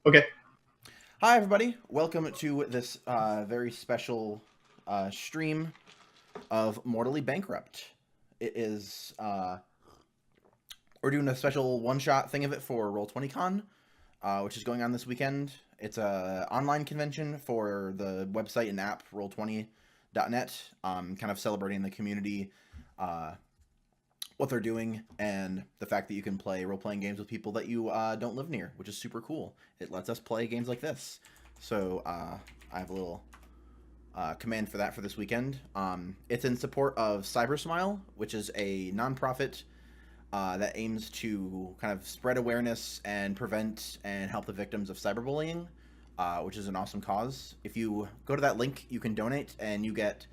Okay. Hi, everybody. Welcome to this very special stream of Mortally Bankrupt. It is, we're doing a special one-shot thing of it for Roll20Con, which is going on this weekend. It's a online convention for the website and app Roll20.net, kind of celebrating the community, uh, what they're doing, and the fact that you can play role-playing games with people that you don't live near, which is super cool. It lets us play games like this. So I have a little command for that for this weekend. It's in support of CyberSmile, which is a nonprofit that aims to kind of spread awareness and prevent and help the victims of cyberbullying, which is an awesome cause. If you go to that link, you can donate, and you get,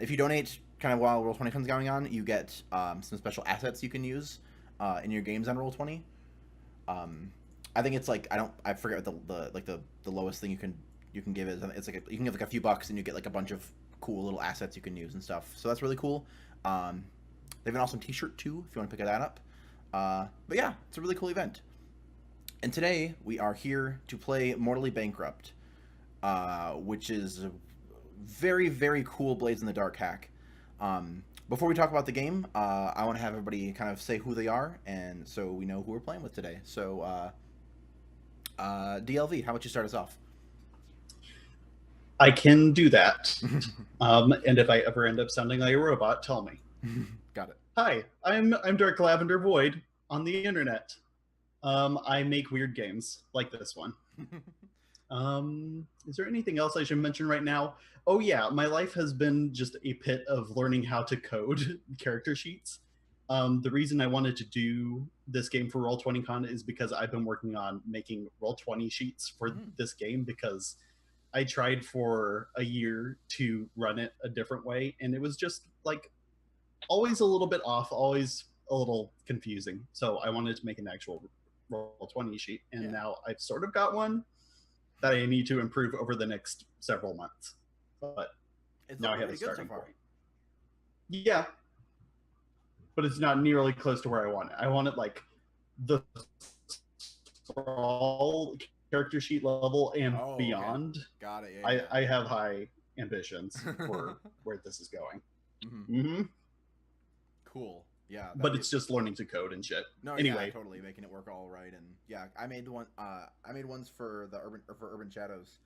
if you donate kind of while Roll20 is going on, you get some special assets you can use in your games on Roll20. Um, I think it's like I forget what the lowest thing you can give is. It's like you can give like a few bucks and you get like a bunch of cool little assets you can use and stuff. So that's really cool. They have an awesome T-shirt too if you want to pick that up. But yeah, it's a really cool event. And today we are here to play Mortally Bankrupt, which is a very cool Blades in the Dark hack. Before we talk about the game, I want to have everybody kind of say who they are, and so we know who we're playing with today. So, DLV, how about you start us off? I can do that. And if I ever end up sounding like a robot, tell me. Got it. Hi, I'm Dark Lavender Void on the internet. I make weird games like this one. Is there anything else I should mention right now? Oh yeah, my life has been just a pit of learning how to code character sheets. The reason I wanted to do this game for Roll20Con is because I've been working on making Roll20 sheets for this game because I tried for a year to run it a different way, and it was just like always a little bit off, always a little confusing. So I wanted to make an actual Roll20 sheet, and Yeah. now I've sort of got one that I need to improve over the next several months. But It's now I looking have a really good so starting far. point. Yeah, but it's not nearly close to where I want it. I want it like the all character sheet level and Oh, okay. beyond. Got it. I have high ambitions Yeah. for where this is going. hmm Mm-hmm. Cool. Yeah, that'll But be. it's just learning to code and shit. No, yeah, Anyway, totally making it work all right, and yeah, I made one. I made ones for the Urban Shadows,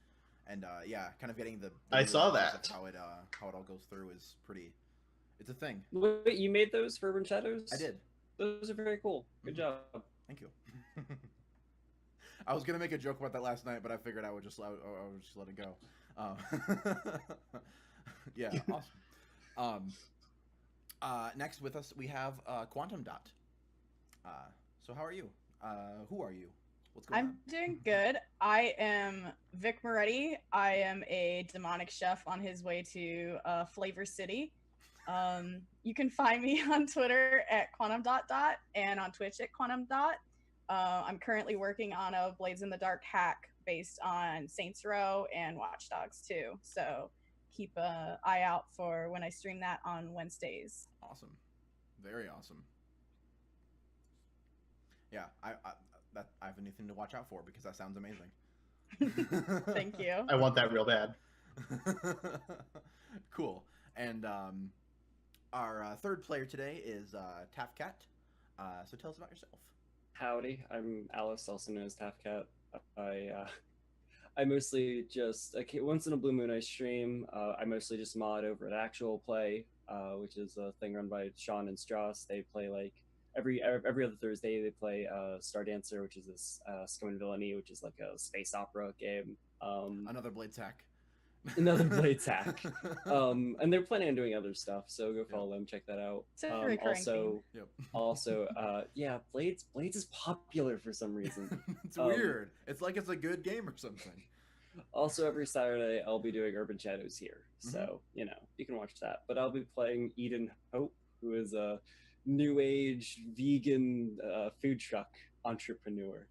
and yeah, kind of getting the I saw nuances of that. how it all goes through is pretty. It's a thing. Wait, you made those for Urban I Shadows? did. Those are very cool. Good hmm job. Thank you. I was gonna make a joke about that last night, but I figured I would just let it go. Yeah, awesome. Um, Next with us we have Quantum Dot. Uh, so how are you? Who are you? What's going on? I'm doing good. I am Vic Moretti. I am a demonic chef on his way to Flavor City. You can find me on Twitter at quantum dot dot and on Twitch at quantum dot. I'm currently working on a Blades in the Dark hack based on Saints Row and Watch Dogs 2. So keep an eye out for when I stream that on Wednesdays. Awesome, very awesome. Yeah, I have anything to watch out for because that sounds amazing. Thank you. I want that real bad. Cool. And our third player today is Tafcat. So tell us about yourself. Howdy, I'm Alice, also known as Tafcat. I mostly just once in a blue moon I stream. I mostly just mod over at Actual Play, which is a thing run by Sean and Strauss. They play like every other Thursday. They play Star Dancer, which is this Scum and Villainy, which is like a space opera game. Another blade tack. Another blade tack. And they're planning on doing other stuff, so go follow them, check that out. It's a recurring theme. Yeah, Blades is popular for some reason. It's weird. It's like it's a good game or something. Also, every Saturday I'll be doing Urban Shadows here, so you can watch that. But I'll be playing Eden Hope, who is a new age vegan food truck entrepreneur.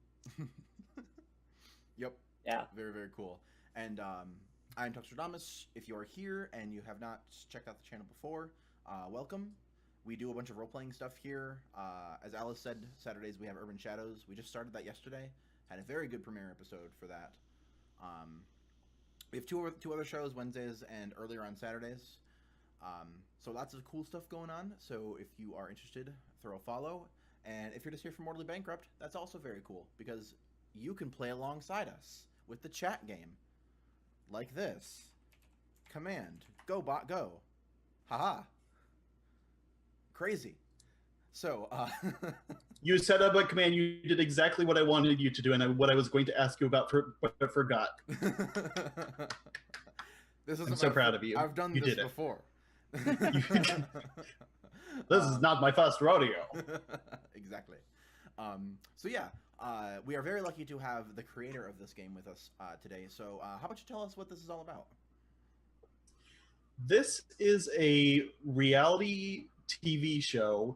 Yep. Yeah. Very cool. And I'm Tuxtradamus. If you are here and you have not checked out the channel before, welcome. We do a bunch of role-playing stuff here. As Alice said, Saturdays we have Urban Shadows. We just started that yesterday, Had a very good premiere episode for that. We have two other shows, Wednesdays and earlier on Saturdays. So lots of cool stuff going on. So if you are interested, throw a follow. And if you're just here for Mortally Bankrupt, that's also very cool because you can play alongside us with the chat game. Like this. Command. Go, bot, go. Haha. Crazy. So, You set up a command. You did exactly what I wanted you to do, and what I was going to ask you about, but I forgot. I'm so proud of you. I've done this before. This is not my first rodeo. Exactly. So yeah, we are very lucky to have the creator of this game with us today. So how about you tell us what this is all about? This is a reality TV show,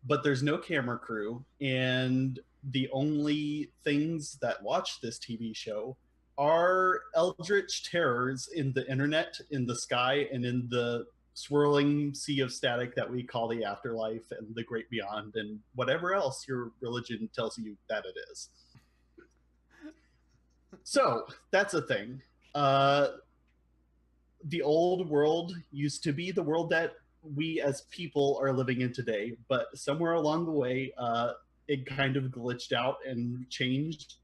but there's no camera crew, and the only things that watch this TV show are eldritch terrors in the internet, in the sky, and in the swirling sea of static that we call the afterlife and the great beyond, and whatever else your religion tells you that it is. So that's a thing. The old world used to be the world that we as people are living in today, but somewhere along the way, it kind of glitched out and changed,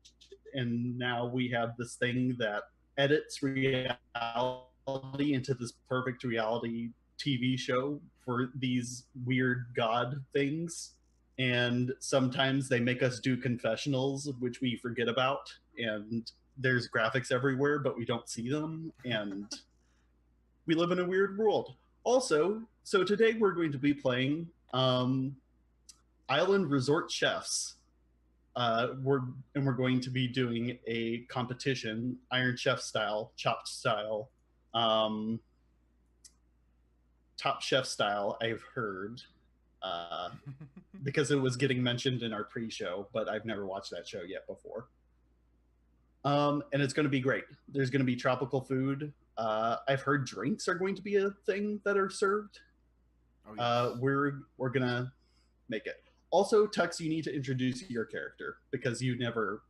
and now we have this thing that edits reality into this perfect reality TV show for these weird god things. And sometimes they make us do confessionals, which we forget about, and there's graphics everywhere, but we don't see them, and we live in a weird world. Also, so today we're going to be playing Island Resort Chefs. We're going to be doing a competition, Iron Chef style, chopped style, Top Chef style, I've heard, because it was getting mentioned in our pre-show, but I've never watched that show yet before. And it's going to be great. There's going to be tropical food. I've heard drinks are going to be a thing that are served. Oh, yes. We're gonna make it. Also, Tux, you need to introduce your character because you never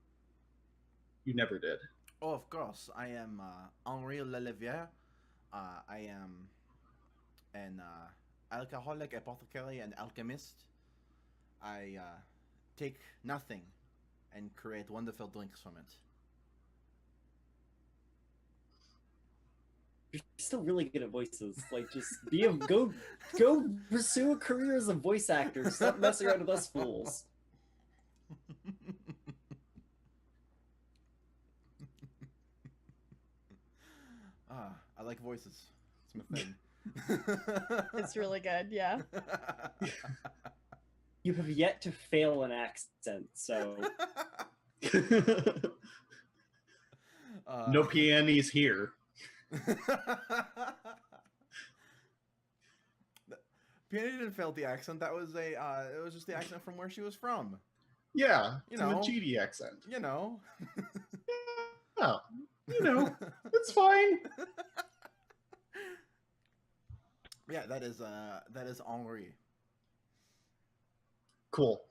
did. Oh, of course. I am Henri Leleviere. I am an alcoholic, apothecary, and alchemist. I take nothing and create wonderful drinks from it. You're still really good at voices. Like, just go pursue a career as a voice actor. Stop messing around with us fools. I like voices. It's my thing. It's really good, yeah. You have yet to fail an accent, so No peonies here. Peony didn't fail the accent. That was it was just the accent from where she was from. Yeah, You it's know. a GD accent. You know. Oh, it's fine. Yeah, that is Henri. Cool.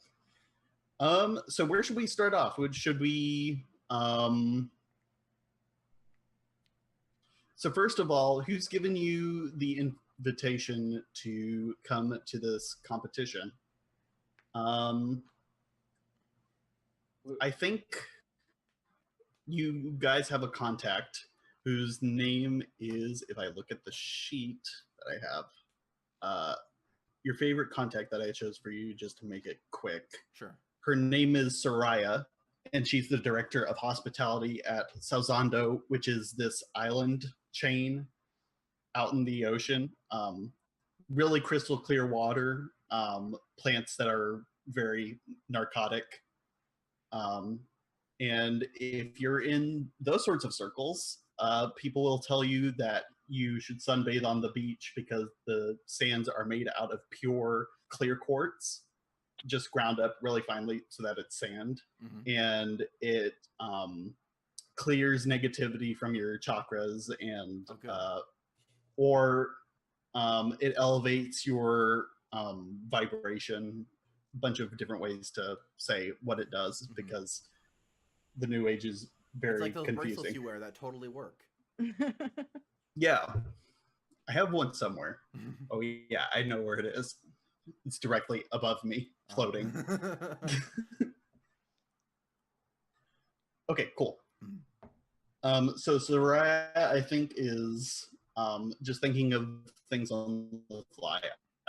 So where should we start off? Should we So first of all, who's given you the invitation to come to this competition? I think you guys have a contact whose name is, if I look at the sheet that I have, your favorite contact that I chose for you, just to make it quick. Sure. Her name is Soraya, and she's the director of hospitality at Sauzando, which is this island chain out in the ocean. Really crystal clear water, plants that are very narcotic. And if you're in those sorts of circles, people will tell you that you should sunbathe on the beach because the sands are made out of pure clear quartz, just ground up really finely so that it's sand. Mm-hmm. And it clears negativity from your chakras, and or it elevates your vibration. A bunch of different ways to say what it does, Mm-hmm. because the New Age is very It's like those bracelets confusing. you wear that totally work. Yeah, I have one somewhere. Oh yeah, I know where it is. It's directly above me, floating. Okay, cool. So Soraya, I think, is just thinking of things on the fly.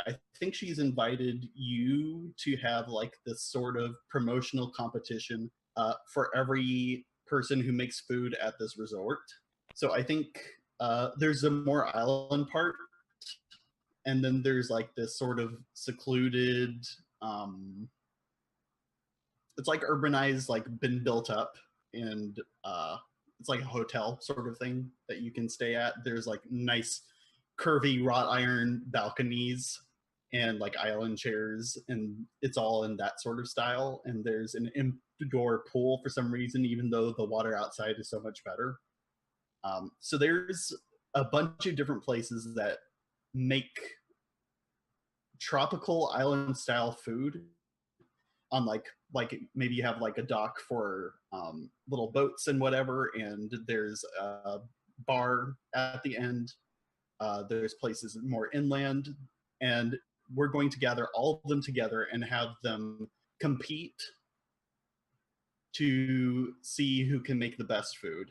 I think she's invited you to have like this sort of promotional competition for every person who makes food at this resort. So I think there's a more island part, and then there's like this sort of secluded, it's like urbanized, like been built up, and it's like a hotel sort of thing that you can stay at. There's like nice curvy wrought iron balconies and like island chairs, and it's all in that sort of style. And there's an indoor pool for some reason, even though the water outside is so much better. So there's a bunch of different places that make tropical island style food on like maybe you have like a dock for little boats and whatever, and there's a bar at the end. There's places more inland, and we're going to gather all of them together and have them compete to see who can make the best food.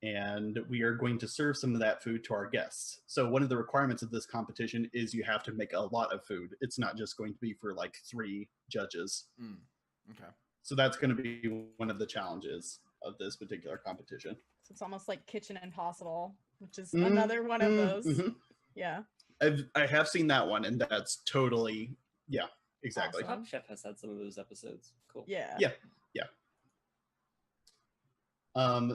And we are going to serve some of that food to our guests. So one of the requirements of this competition is you have to make a lot of food. It's not just going to be for like 3 judges. Okay. So that's going to be one of the challenges of this particular competition. So it's almost like Kitchen Impossible, which is another one of those. Yeah. I have seen that one, and that's totally, yeah, exactly. Awesome. Top Chef has had some of those episodes. Cool. Yeah. Yeah.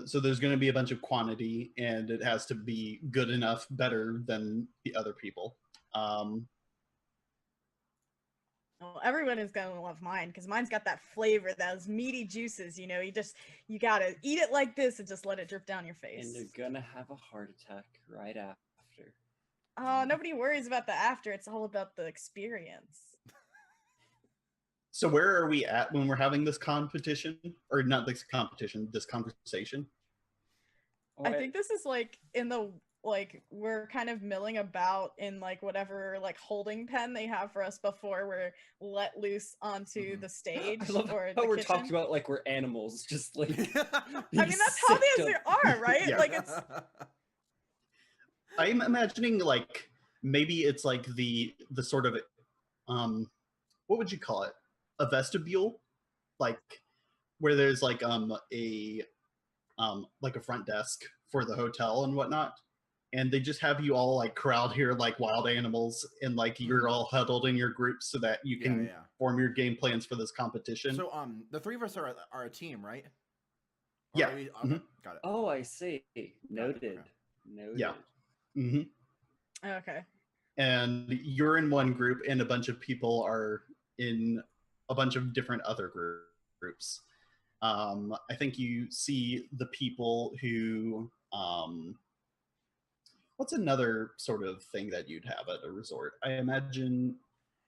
So there's going to be a bunch of quantity, and it has to be good enough, better than the other people. Well, everyone is gonna love mine because mine's got that flavor, those meaty juices. You know, you gotta eat it like this and just let it drip down your face. And you're gonna have a heart attack right after. Oh, nobody worries about the after. It's all about the experience. So where are we at when we're having this competition? Or not this competition, this conversation? I think this is like in the, like, we're kind of milling about in like whatever like holding pen they have for us before we're let loose onto the stage. I love or how the we're kitchen. talking about like we're animals, just like I mean, that's how they are, right? Yeah. Like it's I'm imagining like maybe it's like the sort of what would you call it? A vestibule, like where there's like a front desk for the hotel and whatnot, and they just have you all like corralled here like wild animals, and like you're all huddled in your groups so that you can form your game plans for this competition. So the 3 of us are a team, right? Or Yeah. okay, got it. Oh, I see. Noted. Okay. Noted. Yeah. okay. And you're in one group, and a bunch of people are in a bunch of different other groups. I think you see the people who, what's another sort of thing that you'd have at a resort? I imagine,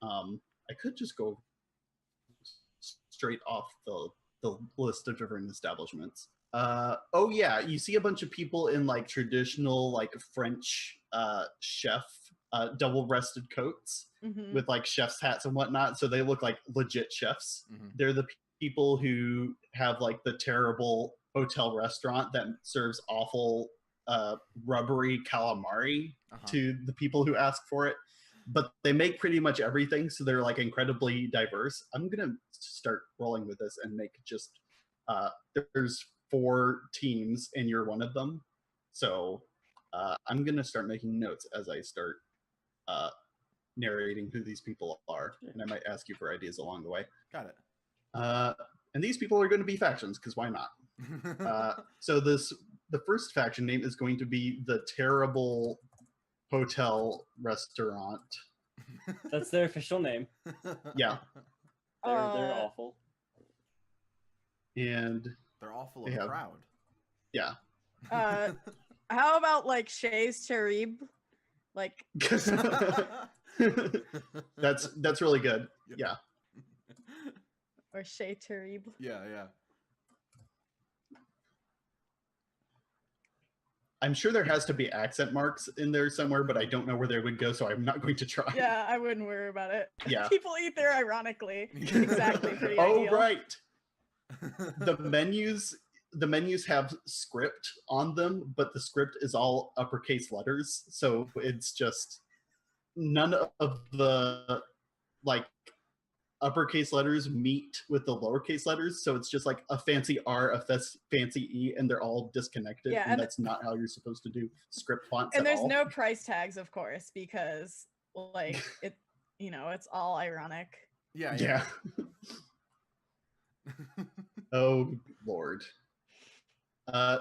I could just go straight off the list of different establishments. Oh yeah, you see a bunch of people in like traditional like French chef double-breasted coats with like chef's hats and whatnot, so they look like legit chefs. They're the people who have like the terrible hotel restaurant that serves awful rubbery calamari to the people who ask for it, but they make pretty much everything, so they're like incredibly diverse. I'm gonna start rolling with this and make just there's 4 teams and you're one of them, so I'm gonna start making notes as I start narrating who these people are, and I might ask you for ideas along the way. Got it. And these people are going to be factions, because why not? So the first faction name is going to be the Terrible Hotel Restaurant. That's their official name. Yeah. They're awful. And they're all full of a crowd. Yeah. How about like Shay's Charib? Like that's really good. Yeah. Or Shay Tarib. Yeah. I'm sure there has to be accent marks in there somewhere, but I don't know where they would go, so I'm not going to try. Yeah, I wouldn't worry about it. Yeah. People eat there ironically. Exactly, pretty Oh, ideal. right. The menus have script on them, but the script is all uppercase letters, so it's just none of the like uppercase letters meet with the lowercase letters, so it's just like a fancy R, a fancy E, and they're all disconnected, Yeah, and that's not how you're supposed to do script fonts And at there's all. no price tags, of course, because like it, it's all ironic. Yeah. Oh Lord.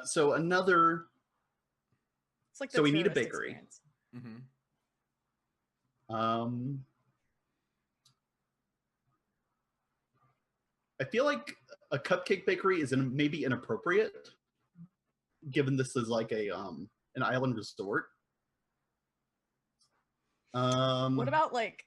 So another. It's like So we need a tourist bakery. experience. I feel like a cupcake bakery is maybe inappropriate, given this is like a an island resort. What about like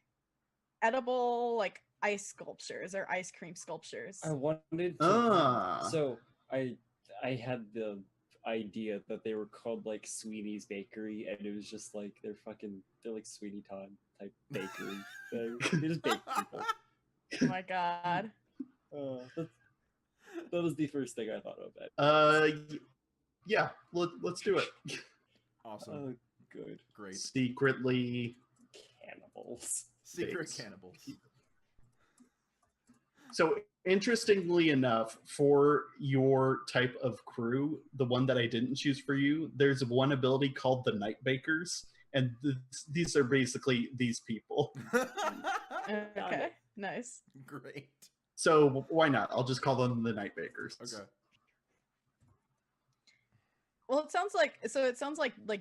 edible like ice sculptures or ice cream sculptures? I wanted to. So I had the idea that they were called like Sweeney's Bakery, and it was just like they're like Sweeney Todd type bakery. They just bake people. Oh my god. That was the first thing I thought of. Yeah, let's do it. Awesome. Good. Great. Secretly cannibals. Secret Bakes. cannibals. So interestingly enough, for your type of crew, the one that I didn't choose for you, there's one ability called the Night Bakers, and these are basically these people. Okay, nice. Great. So why not? I'll just call them the Night Bakers. Okay. Well, it sounds like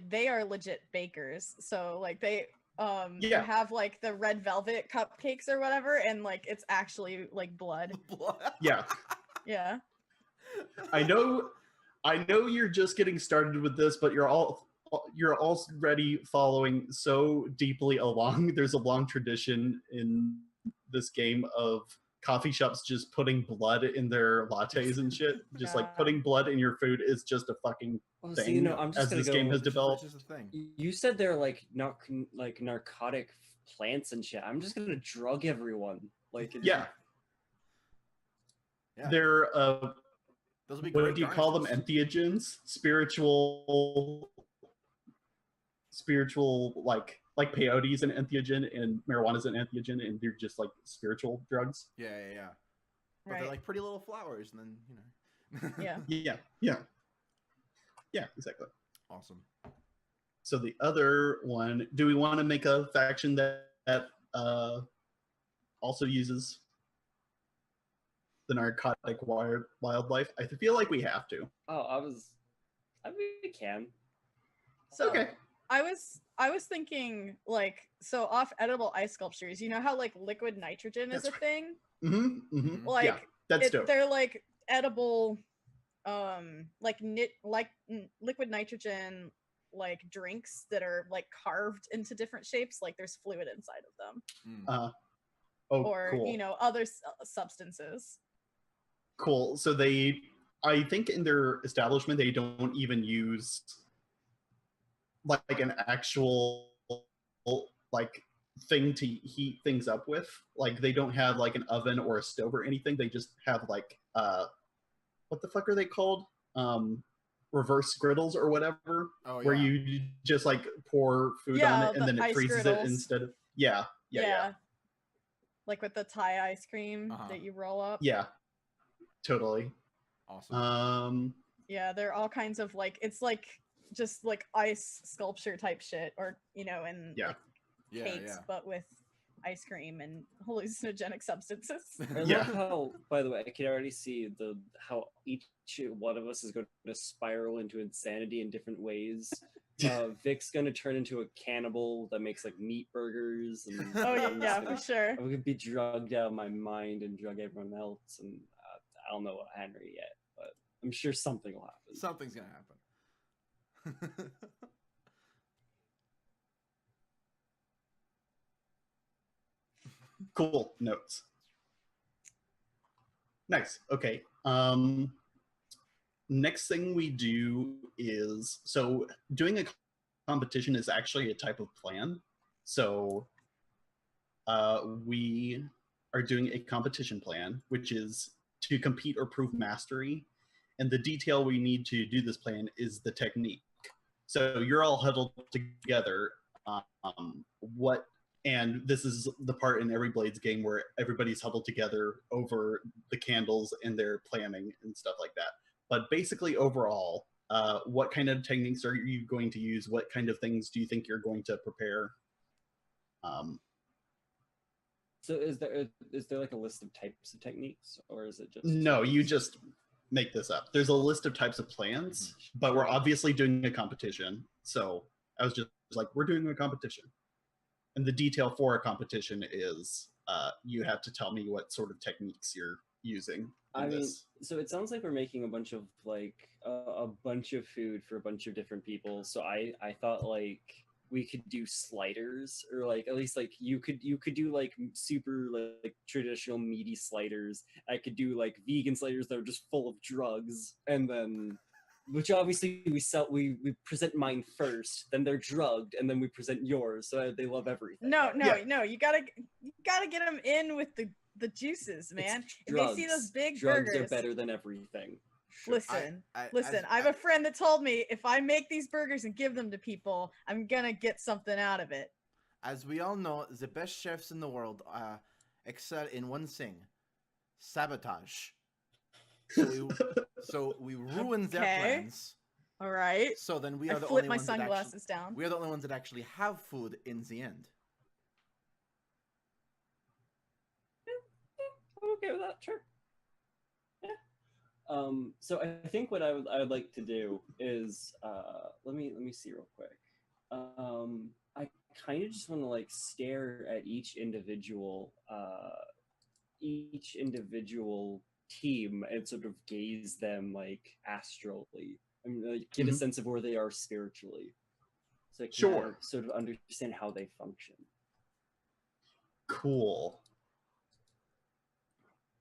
they are legit bakers. So like they you have like the red velvet cupcakes or whatever, and like it's actually like blood. Yeah. Yeah. I know you're just getting started with this, but you're already following so deeply along. There's a long tradition in this game of coffee shops just putting blood in their lattes and shit. Just like putting blood in your food is just a fucking thing. So, I'm just as gonna this game has developed. It's just a thing. You said they're like not like narcotic plants and shit. I'm just gonna drug everyone. Like Yeah. They're those will be what do you call them? Entheogens? Spiritual like peyote an entheogen and marijuana is an entheogen, and they're just like spiritual drugs. Yeah. But they're like pretty little flowers, and then Yeah, exactly. Awesome. So the other one, do we want to make a faction that also uses the narcotic wildlife? I feel like we have to. I mean, we can. So okay. I was thinking like, so off edible ice sculptures, you know how like liquid nitrogen is a thing? Like yeah, that's dope. They're like edible like liquid nitrogen like drinks that are like carved into different shapes, like there's fluid inside of them. Or cool. Other substances. Cool. So I think in their establishment they don't even use like an actual like thing to heat things up with. Like they don't have like an oven or a stove or anything. They just have like what the fuck are they called? Reverse griddles or whatever, where you just like pour food on it and then it freezes griddles. It instead of yeah. Like with the Thai ice cream that you roll up. Yeah, totally. Awesome. Yeah, there are all kinds of like, it's like just like ice sculpture type shit, or and like cakes, but with ice cream and hallucinogenic substances. I love how, by the way, I can already see how each one of us is going to spiral into insanity in different ways. Vic's going to turn into a cannibal that makes like meat burgers. And for sure. I'm going to be drugged out of my mind and drug everyone else. And I don't know what Henry yet, but I'm sure something will happen. Something's going to happen. Cool notes. Nice. Okay. next thing we do is, so doing a competition is actually a type of plan. So we are doing a competition plan, which is to compete or prove mastery. And the detail we need to do this plan is the technique. So you're all huddled together. And this is the part in every Blades game where everybody's huddled together over the candles and they're planning and stuff like that. But basically, overall, what kind of techniques are you going to use? What kind of things do you think you're going to prepare? So is there like a list of types of techniques, or is it just No, you just make this up. There's a list of types of plans, but we're obviously doing a competition. So I was just like, we're doing a competition. And the detail for a competition is you have to tell me what sort of techniques you're using. I mean, so it sounds like we're making a bunch of like a bunch of food for a bunch of different people. So I thought like we could do sliders, or like at least like you could do like super like traditional meaty sliders. I could do like vegan sliders that are just full of drugs, and then which obviously we present mine first, then they're drugged, and then we present yours, so they love everything. No, you gotta get them in with the juices, man. If they see those big drugs burgers, are better than everything. Listen, I have a friend that told me if I make these burgers and give them to people, I'm gonna get something out of it. As we all know, the best chefs in the world excel in one thing: sabotage. So we ruin their plans. All right. So then we are the flip only my ones sunglasses down. We are the only ones that actually have food in the end. I'm okay with that. Sure. Yeah. So I think what I would like to do is let me see real quick. I kind of just want to like stare at each individual team and sort of gaze them like astrally. I mean, like, get a sense of where they are spiritually, so I can sort of understand how they function. Cool.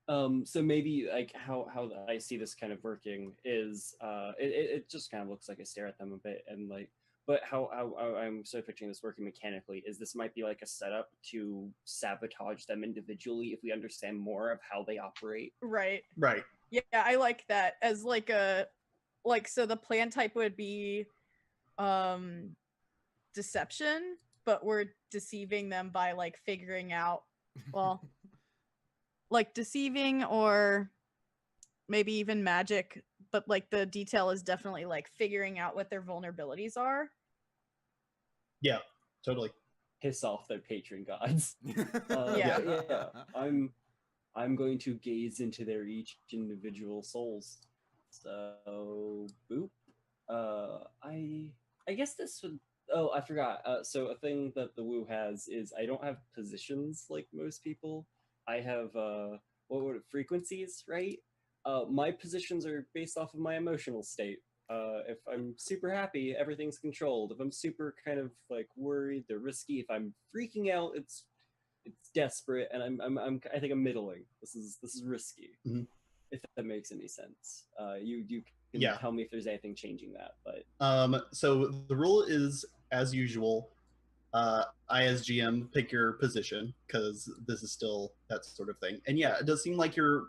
So maybe like how I see this kind of working is it just kind of looks like I stare at them a bit, and like, but how I'm sort of picturing this working mechanically is this might be like a setup to sabotage them individually if we understand more of how they operate. Right. Yeah, I like that as like a so the plan type would be deception, but we're deceiving them by like figuring out, well, like deceiving or maybe even magic, but like the detail is definitely like figuring out what their vulnerabilities are. Yeah, totally. Piss off their patron gods. Yeah. I'm going to gaze into their each individual souls. So boop. I guess this would. Oh, I forgot. So a thing that the Woo has is I don't have positions like most people. I have what would it, frequencies, right? My positions are based off of my emotional state. If I'm super happy, everything's controlled. If I'm super kind of like worried, they're risky. If I'm freaking out, it's desperate, and I think I'm middling. This is risky. Mm-hmm. If that makes any sense. You can tell me if there's anything changing that, but so the rule is as usual. I as GM pick your position because this is still that sort of thing. And yeah, it does seem like you're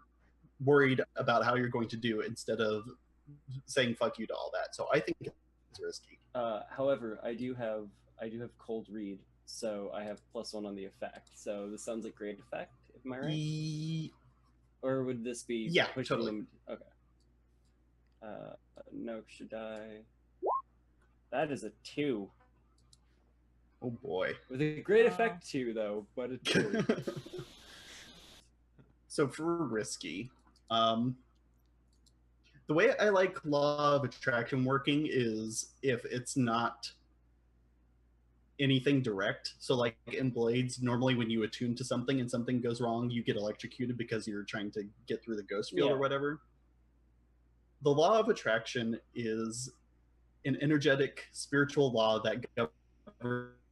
worried about how you're going to do instead of saying fuck you to all that. So I think it's risky. However, I do have cold read, so I have +1 on the effect. So this sounds like great effect. Am I right? Or would this be pushing totally. them? Okay. No extra die. That is a 2. Oh boy. With a great effect 2 though, but a 2. So for risky, the way I like law of attraction working is if it's not anything direct. So like in Blades, normally when you attune to something and something goes wrong, you get electrocuted because you're trying to get through the ghost field or whatever. The law of attraction is an energetic spiritual law that governs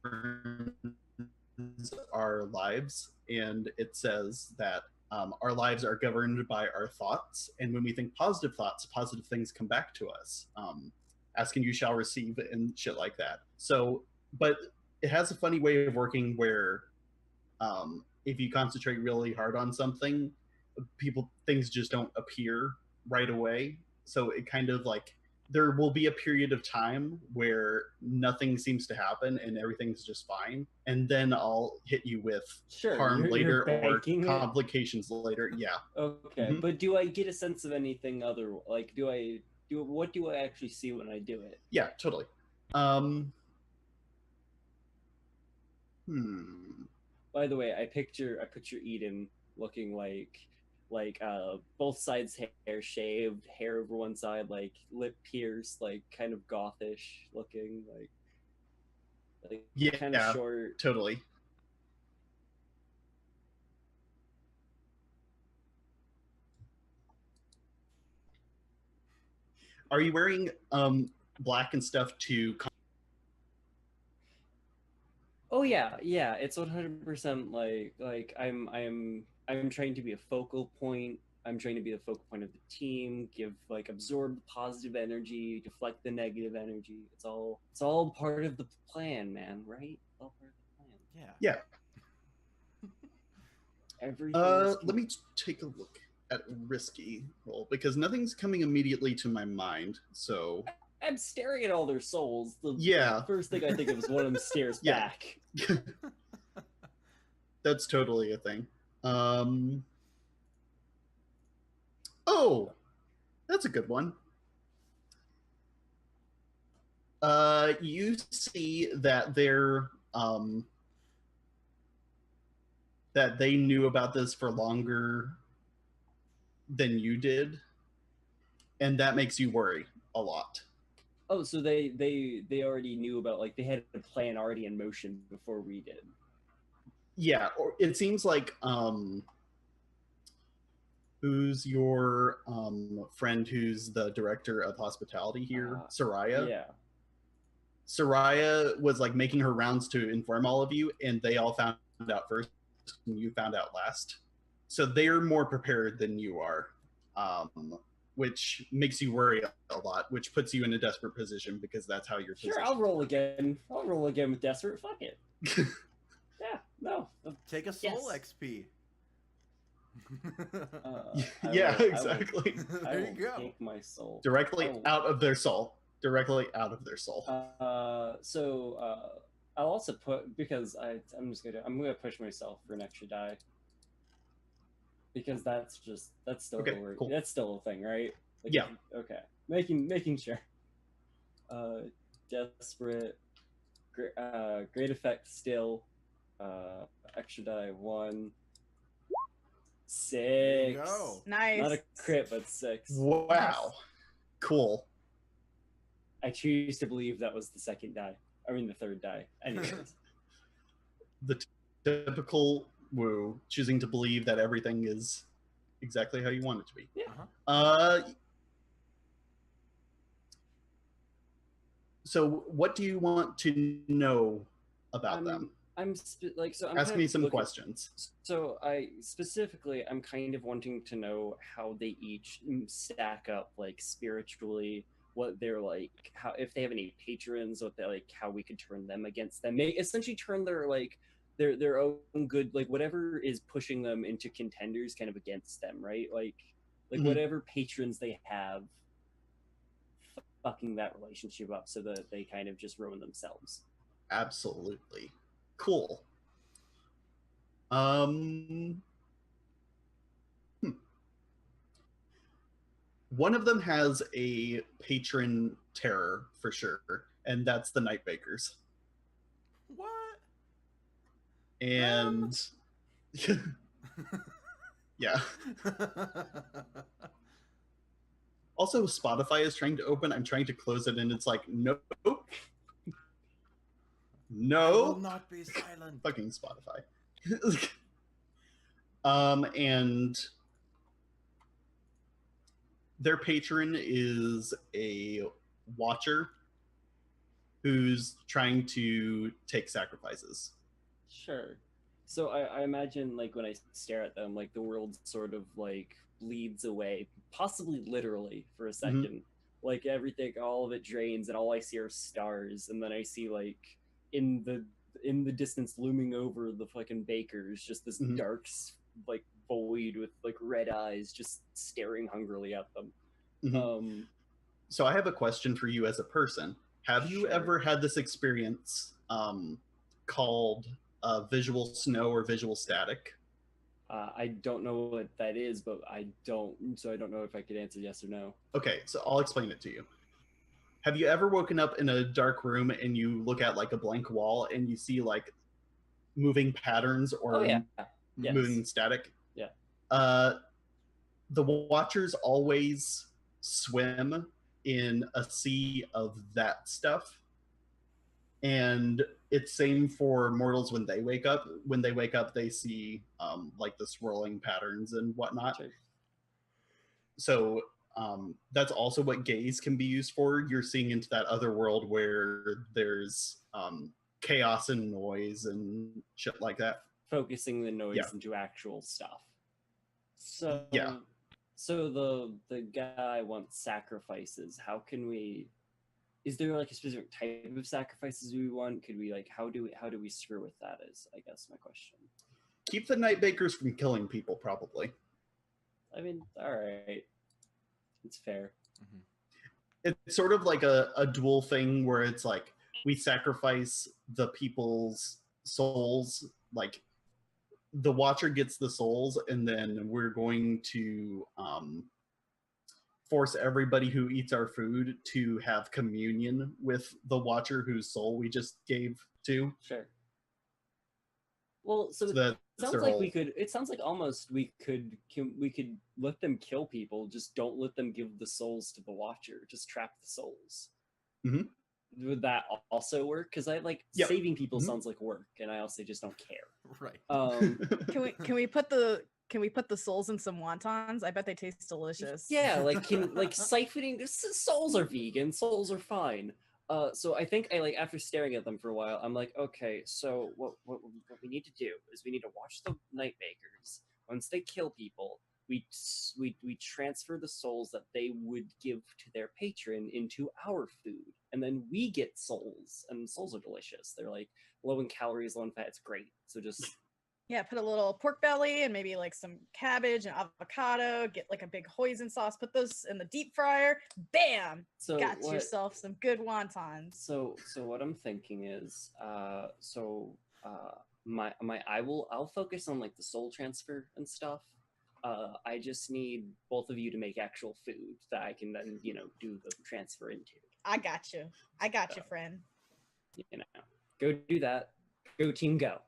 our lives, and it says that our lives are governed by our thoughts, and when we think positive thoughts, positive things come back to us. Ask and you shall receive, and shit like that. So, but it has a funny way of working where if you concentrate really hard on something, things just don't appear right away. So it kind of like there will be a period of time where nothing seems to happen and everything's just fine, and then I'll hit you with harm later or complications later. Yeah. Okay, but do I get a sense of anything other? Like, what do I actually see when I do it? Yeah, totally. By the way, I picture Eden looking like both sides hair shaved, hair over one side, like lip pierced, like kind of gothish looking, like yeah, kind of short. Totally. Are you wearing black and stuff to? Oh yeah, it's 100% like I'm trying to be a focal point. I'm trying to be the focal point of the team, absorb the positive energy, deflect the negative energy. It's all part of the plan, man, right? All part of the plan. Yeah. Everything. Let me take a look at risky roll because nothing's coming immediately to my mind. So I'm staring at all their souls. The first thing I think of is one of them stares back. That's totally a thing. Oh, that's a good one. You see that that they knew about this for longer than you did, and that makes you worry a lot. Oh, so they already knew about, like, they had a plan already in motion before we did. Yeah, or it seems like who's your friend who's the director of hospitality here? Soraya? Yeah. Soraya was like making her rounds to inform all of you, and they all found out first and you found out last. So they're more prepared than you are, which makes you worry a lot, which puts you in a desperate position because that's how you're Sure, I'll roll again. I'll roll again with desperate. Fuck it. Yeah, no. Take a soul XP. Yeah, exactly. There you go. Take my soul directly out of their soul. Directly out of their soul. I'll also put, because I'm gonna push myself for an extra die, because that's still okay, cool. That's still a thing, right? Like, yeah. Okay. Making sure. Desperate. Great effect still. Extra die 1. 6. There you go. Nice. Not a crit, but 6. Wow. Cool. I choose to believe that was the second die. I mean, the third die. Anyways. The typical woo, choosing to believe that everything is exactly how you want it to be. Yeah. So what do you want to know about them? Ask me some questions. So I'm kind of wanting to know how they each stack up, like, spiritually, what they're like, how, if they have any patrons, what they like, how we could turn them against them. They essentially turn their own good, like, whatever is pushing them into contenders kind of against them, right? Like whatever patrons they have, fucking that relationship up so that they kind of just ruin themselves. Absolutely. Cool. One of them has a patron terror for sure, and that's the Nightbakers. What? And yeah. Also, Spotify is trying to open. I'm trying to close it, and it's like, nope. No. I will not be silent. Fucking Spotify. And their patron is a watcher who's trying to take sacrifices. Sure. So I imagine like when I stare at them, like the world sort of like bleeds away, possibly literally for a second. Like everything, all of it drains, and all I see are stars. And then I see like in the in the distance, looming over the fucking bakers, just this Mhm. dark like void with like red eyes, just staring hungrily at them. Um, So I have a question for you as a person. Have you Sure. ever had this experience called visual snow or visual static? I don't know what that is, but I don't, so I don't know if I could answer yes or no. Okay, so I'll explain it to you. Have you ever woken up in a dark room and you look at like a blank wall and you see like moving patterns or Oh yeah, moving yes, static? yeah. The watchers always swim in a sea of that stuff. And it's same for mortals when they wake up. When they wake up, they see like the swirling patterns and whatnot. Sure. So that's also what gaze can be used for. You're seeing into that other world where there's chaos and noise and shit like that. Focusing the noise Yeah. into actual stuff. So Yeah. So the guy wants sacrifices. How can we? Is there like a specific type of sacrifices we want? Could we like how do we screw with that? Is I guess my question. Keep the night bakers from killing people, probably. I mean, all right, it's fair. It's sort of like a dual thing where it's like we sacrifice the people's souls, like the watcher gets the souls, and then we're going to force everybody who eats our food to have communion with the watcher whose soul we just gave to. Sure. Well, so So it that's sounds their like whole... we could. It sounds like almost we could let them kill people. Just don't let them give the souls to the watcher. Just trap the souls. Mhm. Would that also work? Because I like Yep. saving people Mhm. sounds like work, and I also just don't care. Right. Can we put the souls in some wontons? I bet they taste delicious. Yeah, like siphoning. Souls are vegan. Souls are fine. So I think I like after staring at them for a while, I'm like, okay, so what we need to do is we need to watch the night makers. Once they kill people, we transfer the souls that they would give to their patron into our food, and then we get souls, and souls are delicious. They're like low in calories, low in fat. It's great. So just Yeah, put a little pork belly and maybe like some cabbage and avocado. Get like a big hoisin sauce. Put those in the deep fryer. Bam! so Got what, yourself some good wontons. So what I'm thinking is, I'll focus on like the soul transfer and stuff. I just need both of you to make actual food that I can then do the transfer into. I got you. I got you, friend. Go do that. Go team, go.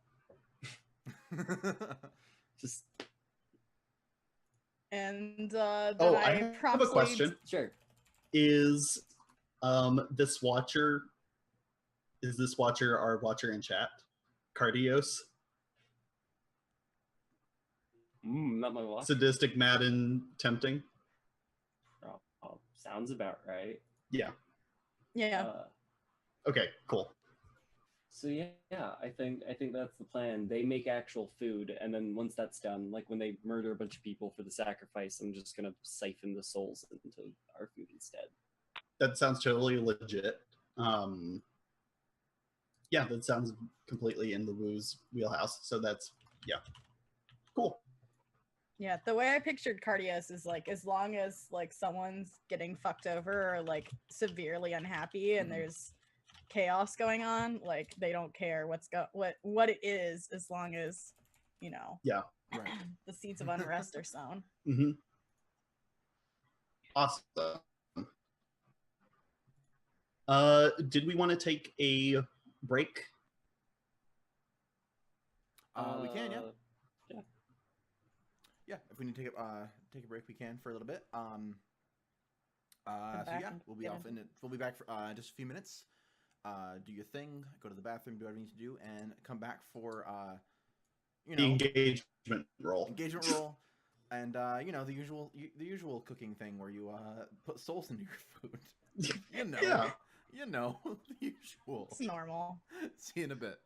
Just And Oh, then I have a promptly question. sure. Is this watcher our watcher in chat? Cardios? Not my watch. Sadistic, mad, and tempting? Oh, sounds about right. Yeah. Yeah. Okay, cool. So yeah, I think that's the plan. They make actual food, and then once that's done, like when they murder a bunch of people for the sacrifice, I'm just gonna siphon the souls into our food instead. That sounds totally legit. Yeah, that sounds completely in the Woo's wheelhouse. So that's, yeah, cool. Yeah, the way I pictured Cardios is like as long as like someone's getting fucked over or like severely unhappy and there's chaos going on, like they don't care what it is as long as Yeah, right. the seeds of unrest are sown. Mm-hmm. Awesome. Did we want to take a break? We can, yeah. Yeah. Yeah, if we need to take a break, we can for a little bit. So yeah, we'll be off we'll be back for just a few minutes. Do your thing, go to the bathroom, do whatever you need to do, and come back for The engagement roll. Engagement roll, and the usual cooking thing where you put souls into your food. Yeah. The usual. It's normal. See you in a bit.